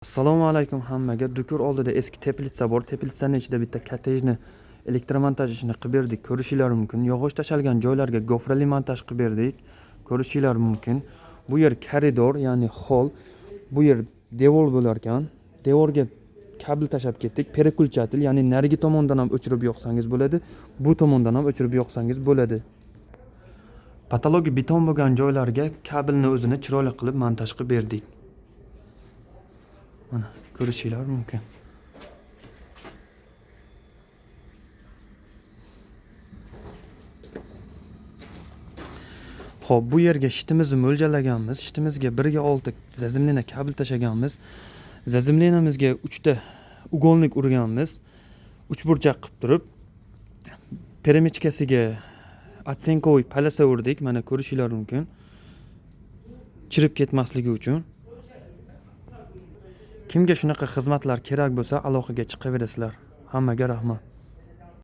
Assalomu alaykum hammaga. Dukur oldida eski teplitsa bor. Teplitsaning ichida bitta kottejni elektromontaj ishini qilib berdik. Ko'rishingiz mumkin. Yog'och tashalgan joylarga gofrali montaj qilib berdik. Ko'rishingiz mumkin. Bu yer koridor, ya'ni hol. Bu yer devor bo'lar ekan. Devorga kabel tashab ketdik. Переключатель, ya'ni narigi tomondan ham o'chirib yoqsangiz bo'ladi. Bu tomondan ham o'chirib yoqsangiz bo'ladi. Patologiya beton bo'lgan joylarga kabelni o'zini chiroyli qilib montaj qilib berdik. Mana ko'rishingiz mumkin. Xo'p, bu yerga shitimizni mo'ljallaganmiz. Shitimizga 1/6 zazimlina kabel tashaganmiz. Zazimlinamizga 3 ta ugolnik urganmiz. 3 burchak qilib turib, peremechkasiga atsenkovoy palasa urdik. Mana ko'rishingiz mumkin. Chirib ketmasligi uchun. Kimga shunaqa xizmatlar kerak bo'lsa, aloqaga chiqaverasizlar. Hammaga rahmat.